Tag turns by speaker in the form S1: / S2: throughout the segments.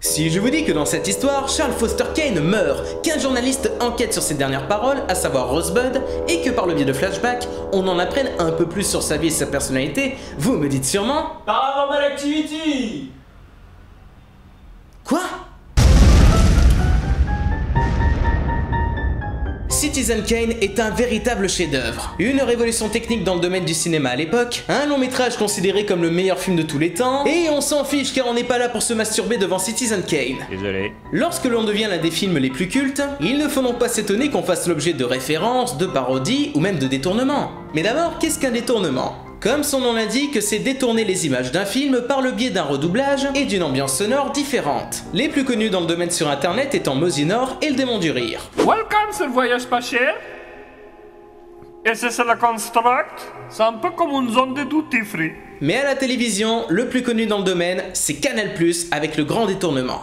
S1: Si je vous dis que dans cette histoire, Charles Foster Kane meurt, qu'un journaliste enquête sur ses dernières paroles, à savoir Rosebud, et que par le biais de flashbacks, on en apprenne un peu plus sur sa vie et sa personnalité, vous me dites sûrement
S2: Paranormal Activity.
S1: Quoi? Citizen Kane est un véritable chef-d'œuvre. Une révolution technique dans le domaine du cinéma à l'époque, un long métrage considéré comme le meilleur film de tous les temps, et on s'en fiche car on n'est pas là pour se masturber devant Citizen Kane.
S2: Désolé.
S1: Lorsque l'on devient l'un des films les plus cultes, il ne faut donc pas s'étonner qu'on fasse l'objet de références, de parodies ou même de détournements. Mais d'abord, qu'est-ce qu'un détournement ? Comme son nom l'indique, c'est détourner les images d'un film par le biais d'un redoublage et d'une ambiance sonore différente. Les plus connus dans le domaine sur internet étant Mosinor et le démon du rire.
S3: Welcome sur le voyage pas cher. Et c'est la Construct. C'est un peu comme une zone de duty free.
S1: Mais à la télévision, le plus connu dans le domaine, c'est Canal+, avec le grand détournement.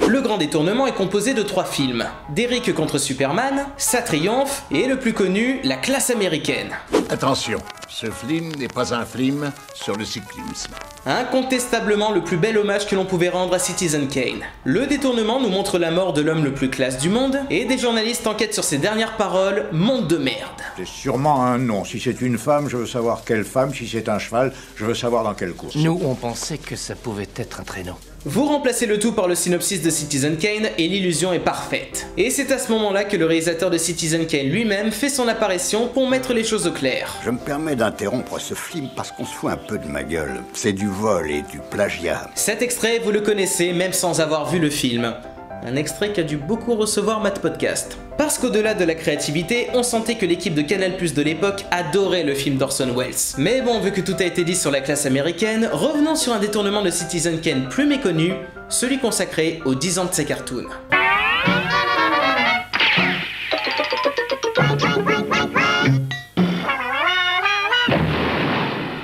S1: Le Grand Détournement est composé de 3 films, Derrick contre Superman, Sa Triomphe et le plus connu, La Classe Américaine.
S4: Attention, ce film n'est pas un film sur le cyclisme.
S1: Incontestablement le plus bel hommage que l'on pouvait rendre à Citizen Kane. Le Détournement nous montre la mort de l'homme le plus classe du monde, et des journalistes enquêtent sur ses dernières paroles, monde de merde.
S4: C'est sûrement un nom. Si c'est une femme, je veux savoir quelle femme. Si c'est un cheval, je veux savoir dans quelle course.
S5: Nous, on pensait que ça pouvait être un traîneau.
S1: Vous remplacez le tout par le synopsis de Citizen Kane et l'illusion est parfaite. Et c'est à ce moment-là que le réalisateur de Citizen Kane lui-même fait son apparition pour mettre les choses au clair.
S6: Je me permets d'interrompre ce film parce qu'on se fout un peu de ma gueule. C'est du vol et du plagiat.
S1: Cet extrait, vous le connaissez même sans avoir vu le film. Un extrait qui a dû beaucoup recevoir Matt Podcast. Parce qu'au-delà de la créativité, on sentait que l'équipe de Canal+ de l'époque adorait le film d'Orson Welles. Mais bon, vu que tout a été dit sur La Classe Américaine, revenons sur un détournement de Citizen Kane plus méconnu, celui consacré aux 10 ans de ses cartoons.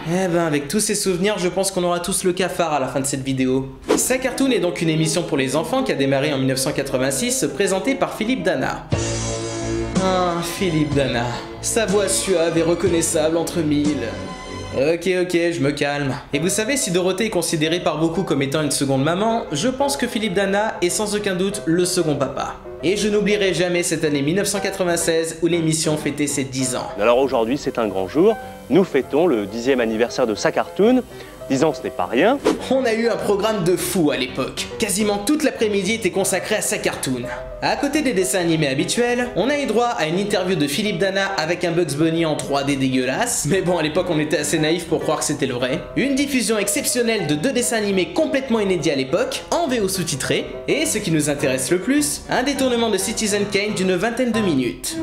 S1: Eh ben avec tous ces souvenirs, je pense qu'on aura tous le cafard à la fin de cette vidéo. Sa Cartoon est donc une émission pour les enfants qui a démarré en 1986, présentée par Philippe Dana. Ah, Philippe Dana. Sa voix suave et reconnaissable entre mille. Ok, je me calme. Et vous savez, si Dorothée est considérée par beaucoup comme étant une seconde maman, je pense que Philippe Dana est sans aucun doute le second papa. Et je n'oublierai jamais cette année 1996 où l'émission fêtait ses 10 ans.
S7: Alors aujourd'hui, c'est un grand jour. Nous fêtons le 10e anniversaire de Sa Cartoon. 10 ans, ce n'est pas rien.
S1: On a eu un programme de fou à l'époque. Quasiment toute l'après-midi était consacrée à Sa Cartoon. À côté des dessins animés habituels, on a eu droit à une interview de Philippe Dana avec un Bugs Bunny en 3D dégueulasse, mais bon à l'époque on était assez naïf pour croire que c'était le vrai. Une diffusion exceptionnelle de 2 dessins animés complètement inédits à l'époque, en VO sous-titré, et ce qui nous intéresse le plus, un détournement de Citizen Kane d'une vingtaine de minutes.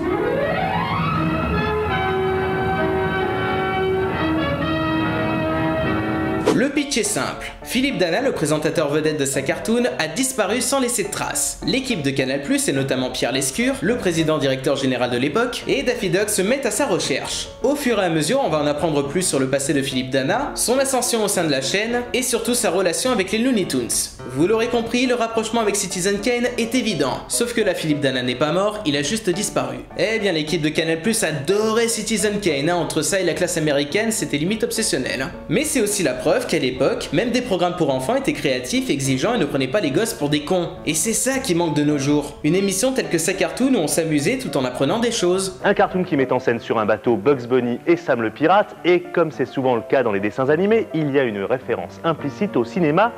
S1: Le pitch est simple. Philippe Dana, le présentateur vedette de Sa Cartoon, a disparu sans laisser de traces. L'équipe de Canal+, et notamment Pierre Lescure, le président directeur général de l'époque, et Daffy Duck se mettent à sa recherche. Au fur et à mesure, on va en apprendre plus sur le passé de Philippe Dana, son ascension au sein de la chaîne, et surtout sa relation avec les Looney Tunes. Vous l'aurez compris, le rapprochement avec Citizen Kane est évident. Sauf que là, Philippe Dana n'est pas mort, il a juste disparu. Eh bien, l'équipe de Canal+ adorait Citizen Kane, hein. Entre ça et La Classe Américaine, c'était limite obsessionnel. Hein. Mais c'est aussi la preuve qu'à l'époque, même des programmes pour enfants étaient créatifs, exigeants et ne prenaient pas les gosses pour des cons. Et c'est ça qui manque de nos jours. Une émission telle que Sa Cartoon où on s'amusait tout en apprenant des choses.
S7: Un cartoon qui met en scène sur un bateau Bugs Bunny et Sam le pirate, et comme c'est souvent le cas dans les dessins animés, il y a une référence implicite au cinéma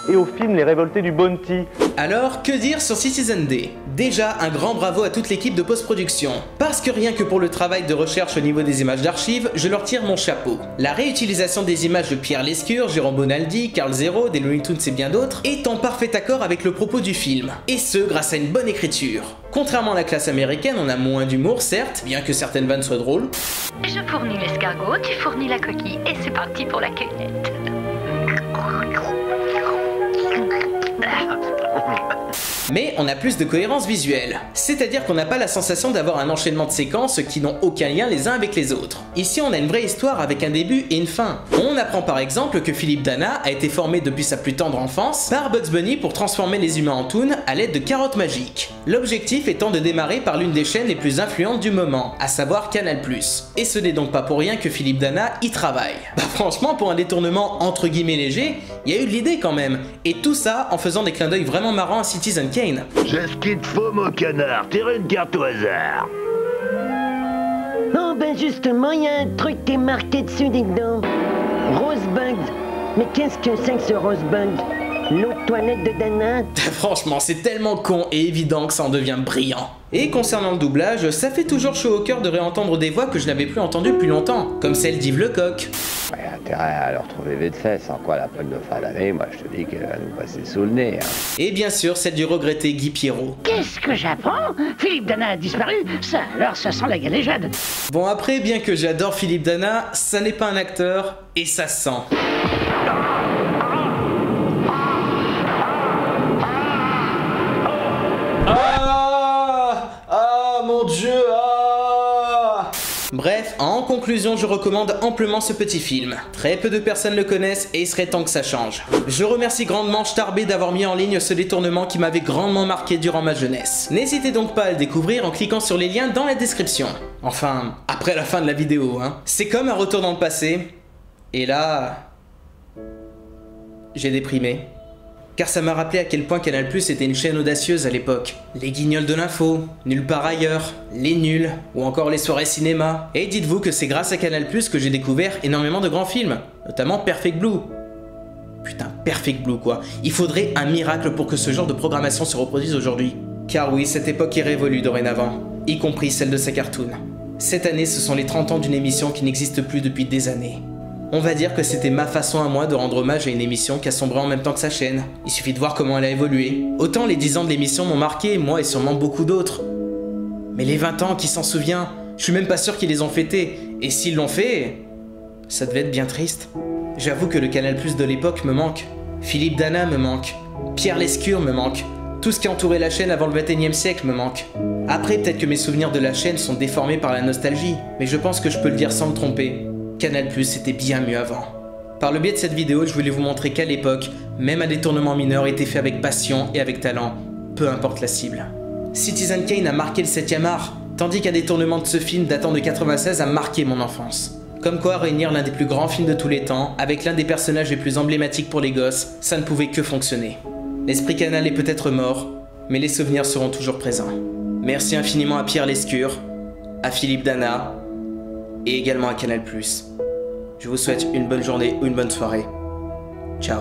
S7: et au film Les Révoltés du Bounty.
S1: Alors, que dire sur Citizen D? Déjà, un grand bravo à toute l'équipe de post-production. Parce que rien que pour le travail de recherche au niveau des images d'archives, je leur tire mon chapeau. La réutilisation des images de Pierre Lescure, Jérôme Bonaldi, Carl Zero, des Looney Tunes et bien d'autres, est en parfait accord avec le propos du film. Et ce, grâce à une bonne écriture. Contrairement à La Classe Américaine, on a moins d'humour, certes, bien que certaines vannes soient drôles.
S8: Je fournis l'escargot, tu fournis la coquille, et c'est parti pour la cueillette.
S1: Mais on a plus de cohérence visuelle, c'est-à-dire qu'on n'a pas la sensation d'avoir un enchaînement de séquences qui n'ont aucun lien les uns avec les autres. Ici on a une vraie histoire avec un début et une fin. On apprend par exemple que Philippe Dana a été formé depuis sa plus tendre enfance par Bugs Bunny pour transformer les humains en toons à l'aide de carottes magiques. L'objectif étant de démarrer par l'une des chaînes les plus influentes du moment, à savoir Canal+. Et ce n'est donc pas pour rien que Philippe Dana y travaille. Bah franchement, pour un détournement entre guillemets léger, il y a eu de l'idée quand même. Et tout ça en faisant des clins d'œil vraiment marrants à Citizen Kane.
S9: C'est ce qu'il te faut, mon canard. Tire une carte au hasard.
S10: Oh ben justement, il y a un truc qui est marqué dessus, dis donc. Rosebud. Mais qu'est-ce que c'est que ce Rosebud? L'eau de toilette de Dana?
S1: Franchement, c'est tellement con et évident que ça en devient brillant. Et concernant le doublage, ça fait toujours chaud au cœur de réentendre des voix que je n'avais plus entendues depuis longtemps, comme celle d'Yves Lecoq.
S11: Ouais, intérêt à le retrouver vite fait, sans quoi la pomme de fin d'année, moi je te dis qu'elle va nous passer sous le nez. Hein.
S1: Et bien sûr, celle du regretté Guy Pierrot.
S12: Qu'est-ce que j'apprends? Philippe Dana a disparu? Ça, alors ça sent la galéjade.
S1: Bon après, bien que j'adore Philippe Dana, ça n'est pas un acteur, et ça sent. Mon Dieu, Bref, en conclusion, je recommande amplement ce petit film. Très peu de personnes le connaissent et il serait temps que ça change. Je remercie grandement Starbé d'avoir mis en ligne ce détournement qui m'avait grandement marqué durant ma jeunesse. N'hésitez donc pas à le découvrir en cliquant sur les liens dans la description. Enfin, après la fin de la vidéo, hein. C'est comme un retour dans le passé. Et là... j'ai déprimé. Car ça m'a rappelé à quel point Canal+ était une chaîne audacieuse à l'époque. Les guignols de l'info, nulle part ailleurs, les nuls, ou encore les soirées cinéma. Et dites-vous que c'est grâce à Canal+ que j'ai découvert énormément de grands films, notamment Perfect Blue. Putain, Perfect Blue quoi. Il faudrait un miracle pour que ce genre de programmation se reproduise aujourd'hui. Car oui, cette époque est révolue dorénavant, y compris celle de sa cartoon. Cette année, ce sont les 30 ans d'une émission qui n'existe plus depuis des années. On va dire que c'était ma façon à moi de rendre hommage à une émission qui a sombré en même temps que sa chaîne. Il suffit de voir comment elle a évolué. Autant les 10 ans de l'émission m'ont marqué, moi et sûrement beaucoup d'autres. Mais les 20 ans, qui s'en souvient? Je suis même pas sûr qu'ils les ont fêtés. Et s'ils l'ont fait, ça devait être bien triste. J'avoue que le Canal+ de l'époque me manque. Philippe Dana me manque. Pierre Lescure me manque. Tout ce qui entourait la chaîne avant le 21e siècle me manque. Après, peut-être que mes souvenirs de la chaîne sont déformés par la nostalgie. Mais je pense que je peux le dire sans me tromper. Canal+ était bien mieux avant. Par le biais de cette vidéo, je voulais vous montrer qu'à l'époque, même un détournement mineur était fait avec passion et avec talent, peu importe la cible. Citizen Kane a marqué le 7e art, tandis qu'un détournement de ce film datant de 96 a marqué mon enfance. Comme quoi réunir l'un des plus grands films de tous les temps, avec l'un des personnages les plus emblématiques pour les gosses, ça ne pouvait que fonctionner. L'esprit Canal est peut-être mort, mais les souvenirs seront toujours présents. Merci infiniment à Pierre Lescure, à Philippe Dana, et également à Canal+. Je vous souhaite une bonne journée ou une bonne soirée. Ciao.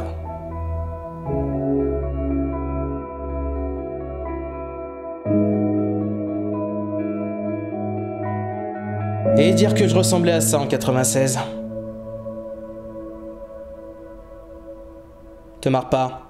S1: Et dire que je ressemblais à ça en 96. Te marre pas.